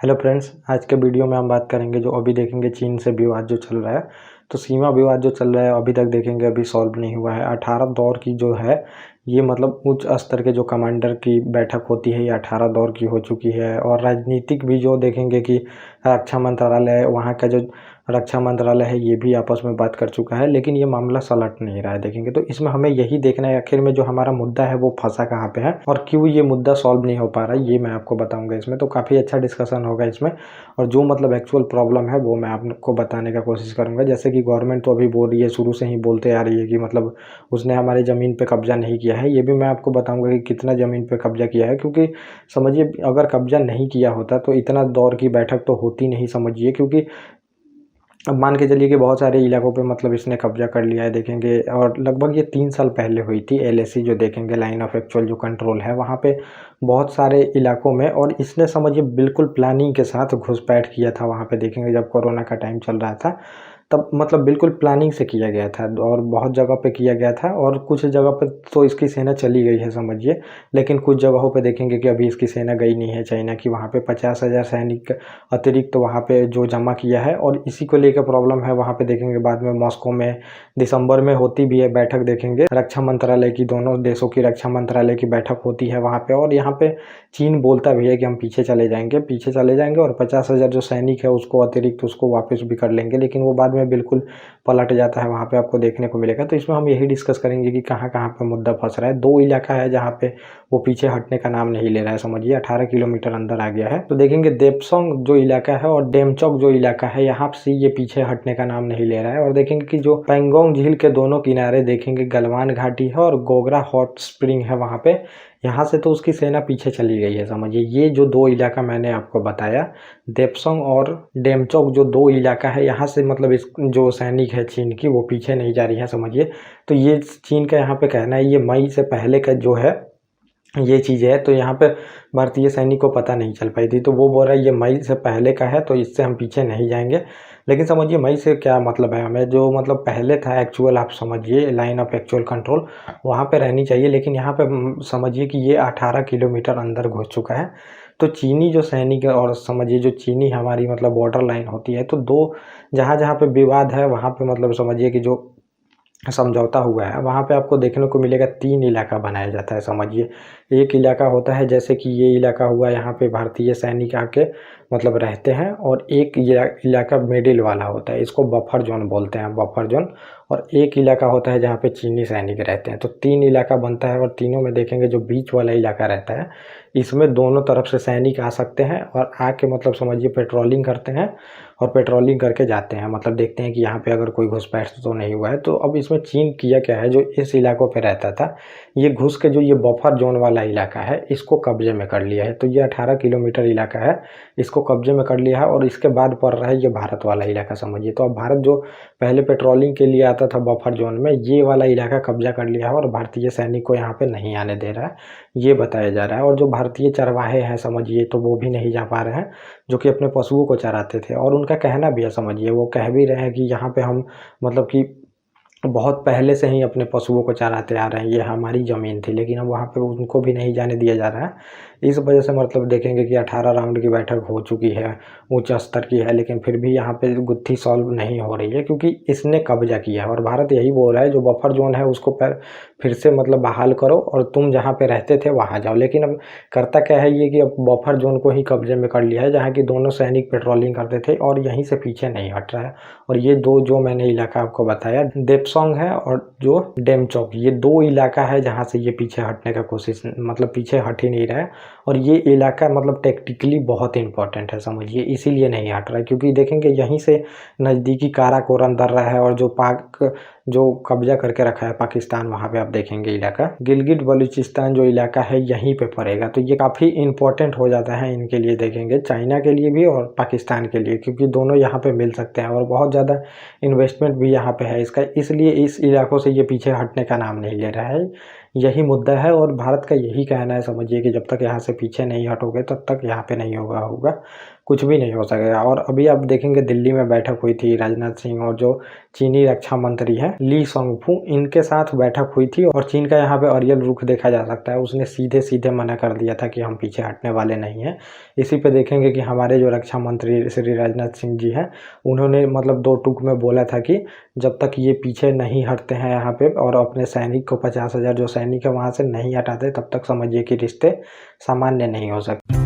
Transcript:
Hello friends, आज के video में हम बात करेंगे जो अभी देखेंगे चीन से विवाद जो चल रहा है। तो सीमा विवाद जो चल रहा है अभी तक देखेंगे अभी सॉल्व नहीं हुआ है। 18 दौर की जो है ये मतलब उच्च स्तर के जो कमांडर की बैठक होती है ये 18 दौर की हो चुकी है। और राजनीतिक भी जो देखेंगे कि रक्षा मंत्रालय वहाँ का जो रक्षा मंत्रालय है ये भी आपस में बात कर चुका है, लेकिन ये मामला सलट नहीं रहा है देखेंगे। तो इसमें हमें यही देखना है आखिर में जो हमारा मुद्दा है वो फंसा कहाँ पे है और क्यों ये मुद्दा सॉल्व नहीं हो पा रहा है, ये मैं आपको बताऊंगा। इसमें तो काफ़ी अच्छा डिस्कशन होगा इसमें, और जो मतलब एक्चुअल प्रॉब्लम है वो मैं आपको बताने का कोशिश करूंगा। जैसे कि गवर्नमेंट तो अभी बोल रही है, शुरू से ही बोलते आ रही है कि मतलब उसने हमारी ज़मीन पे कब्जा नहीं किया है। ये भी मैं आपको बताऊंगा कि कितना ज़मीन पे कब्जा किया है, क्योंकि समझिए अगर कब्जा नहीं किया होता तो इतना दौर की बैठक तो होती नहीं समझिए। क्योंकि अब मान के चलिए कि बहुत सारे इलाकों पे मतलब इसने कब्जा कर लिया है देखेंगे, और लगभग ये 3 साल पहले हुई थी एलएसी जो देखेंगे लाइन ऑफ एक्चुअल जो कंट्रोल है वहाँ पे बहुत सारे इलाकों में। और इसने समझिए बिल्कुल प्लानिंग के साथ घुसपैठ किया था वहाँ पे देखेंगे, जब कोरोना का टाइम चल रहा था तब मतलब बिल्कुल प्लानिंग से किया गया था और बहुत जगह पे किया गया था। और कुछ जगह पे तो इसकी सेना चली गई है समझिए, लेकिन कुछ जगहों पे देखेंगे कि अभी इसकी सेना गई नहीं है चाइना की। वहाँ पे 50,000 सैनिक अतिरिक्त तो वहाँ पे जो जमा किया है, और इसी को लेकर प्रॉब्लम है वहाँ पे देखेंगे। बाद में मॉस्को में दिसंबर में होती भी है बैठक देखेंगे, रक्षा मंत्रालय की, दोनों देशों की रक्षा मंत्रालय की बैठक होती है वहाँ पे। और यहाँ पे चीन बोलता भी है कि हम पीछे चले जाएंगे और 50,000 जो सैनिक है उसको अतिरिक्त उसको वापस भी कर लेंगे, लेकिन वो बाद में बिल्कुल पलट जाता है वहाँ पे, आपको देखने को मिलेगा। तो इसमें हम यही डिस्कस करेंगे कि कहाँ कहाँ पे मुद्दा फंस रहा है। 2 इलाका है जहाँ पे वो पीछे हटने का नाम नहीं ले रहा है समझिए, 18 किलोमीटर अंदर आ गया है। तो देखेंगे देपसोंग जो इलाका है और डेमचौक जो इलाका है यहाँ से ये पीछे हटने का नाम नहीं ले रहा है। और देखेंगे कि जो पैंगोंग झील के दोनों किनारे देखेंगे गलवान घाटी है और गोगरा हॉट स्प्रिंग है वहाँ पे, यहाँ से तो उसकी सेना पीछे चली गई है समझिए। ये जो 2 इलाका मैंने आपको बताया, देपसोंग और डेमचौक जो 2 इलाका है, यहाँ से मतलब इस जो सैनिक है चीन की वो पीछे नहीं जा रही है समझिए। तो ये चीन का यहाँ पे कहना है, ये मई से पहले का जो है ये चीज़ है। तो यहाँ पे भारतीय सैनिक को पता नहीं चल पाई थी, तो वो बोल रहा है ये मई से पहले का है तो इससे हम पीछे नहीं जाएंगे। लेकिन समझिए मई से क्या मतलब है, हमें जो मतलब पहले था एक्चुअल, आप समझिए लाइन ऑफ एक्चुअल कंट्रोल वहाँ पे रहनी चाहिए। लेकिन यहाँ पे समझिए कि ये 18 किलोमीटर अंदर घुस चुका है। तो चीनी जो सैनिक है, और समझिए जो चीनी हमारी मतलब बॉर्डर लाइन होती है, तो 2 जहाँ जहाँ पे विवाद है वहाँ पे मतलब समझिए कि जो समझौता हुआ है वहाँ पे आपको देखने को मिलेगा 3 इलाका बनाया जाता है समझिए। एक इलाका होता है जैसे कि ये इलाका हुआ, यहाँ पे भारतीय सैनिक आके मतलब रहते हैं, और एक इलाका मिडिल वाला होता है, इसको बफर जोन बोलते हैं, बफर जोन। और एक इलाका होता है जहाँ पे चीनी सैनिक रहते हैं। तो 3 इलाका बनता है, और तीनों में देखेंगे जो बीच वाला इलाका रहता है इसमें दोनों तरफ से सैनिक आ सकते हैं और आके मतलब समझिए पेट्रोलिंग करते हैं, और पेट्रोलिंग करके जाते हैं, मतलब देखते हैं कि यहाँ पे अगर कोई घुसपैठ तो नहीं हुआ है। तो अब इसमें चीन किया क्या है, जो इस इलाकों पे रहता था ये घुस के जो ये बफर जोन वाला इलाका है इसको कब्जे में कर लिया है। तो ये 18 किलोमीटर इलाका है, इसको कब्जे में कर लिया है। और इसके बाद पड़ रहा है ये भारत वाला इलाका समझिए। तो अब भारत जो पहले पेट्रोलिंग के लिए आता था बफर जोन में, ये वाला इलाका कब्जा कर लिया है और भारतीय सैनिक को यहाँ पे नहीं आने दे रहा है, ये बताया जा रहा है। और जो भारतीय चरवाहे हैं समझिए तो वो भी नहीं जा पा रहे हैं, जो कि अपने पशुओं को चराते थे। और उनका कहना भी है समझिए, वो कह भी रहे हैं कि यहाँ पे हम मतलब कि बहुत पहले से ही अपने पशुओं को चराते आ रहे हैं, ये हमारी ज़मीन थी। लेकिन अब वहाँ पे उनको भी नहीं जाने दिया जा रहा है। इस वजह से मतलब देखेंगे कि 18 राउंड की बैठक हो चुकी है, उच्च स्तर की है, लेकिन फिर भी यहाँ पे गुत्थी सॉल्व नहीं हो रही है, क्योंकि इसने कब्जा किया है। और भारत यही बोल रहा है जो बफर जोन है उसको फिर से मतलब बहाल करो और तुम जहाँ पे रहते थे वहाँ जाओ। लेकिन अब करता क्या है ये कि अब बफर जोन को ही कब्जे में कर लिया है, जहाँ की दोनों सैनिक पेट्रोलिंग करते थे, और यहीं से पीछे नहीं हट रहा है। और ये 2 जो मैंने इलाका आपको बताया, देपसोंग है और जो डेमचौक, ये 2 इलाका है जहाँ से ये पीछे हटने का कोशिश मतलब पीछे हट ही नहीं रहा है। और ये इलाका मतलब टेक्टिकली बहुत इंपॉर्टेंट है समझिए, इसीलिए नहीं हट रहा है, क्योंकि देखेंगे यहीं से नज़दीकी काराकोरम दर्रा है, और जो पाक जो कब्जा करके रखा है पाकिस्तान, वहाँ पे आप देखेंगे इलाका गिलगिट बलूचिस्तान जो इलाका है यहीं पे पड़ेगा। तो ये काफ़ी इंपॉर्टेंट हो जाता है इनके लिए देखेंगे, चाइना के लिए भी और पाकिस्तान के लिए, क्योंकि दोनों यहाँ पे मिल सकते हैं और बहुत ज़्यादा इन्वेस्टमेंट भी यहाँ पे है इसका। इसलिए इस इलाकों से ये पीछे हटने का नाम नहीं ले रहा है, यही मुद्दा है। और भारत का यही कहना है समझिए कि जब तक यहाँ से पीछे नहीं हटोगे तब तक यहाँ पे नहीं होगा। कुछ भी नहीं हो सकेगा। और अभी आप देखेंगे दिल्ली में बैठक हुई थी राजनाथ सिंह और जो चीनी रक्षा मंत्री हैं ली शॉन्गफू, इनके साथ बैठक हुई थी और चीन का यहाँ पे अरियल रुख देखा जा सकता है। उसने सीधे-सीधे मना कर दिया था कि हम पीछे हटने वाले नहीं हैं। इसी पे देखेंगे कि हमारे जो रक्षा मंत्री श्री राजनाथ सिंह जी हैं, उन्होंने मतलब 2 टूक में बोला था कि जब तक ये पीछे नहीं हटते हैं यहाँ पे और अपने सैनिक को 50,000 जो सैनिक है वहाँ से नहीं हटाते, तब तक समझिए कि रिश्ते सामान्य नहीं हो सकते।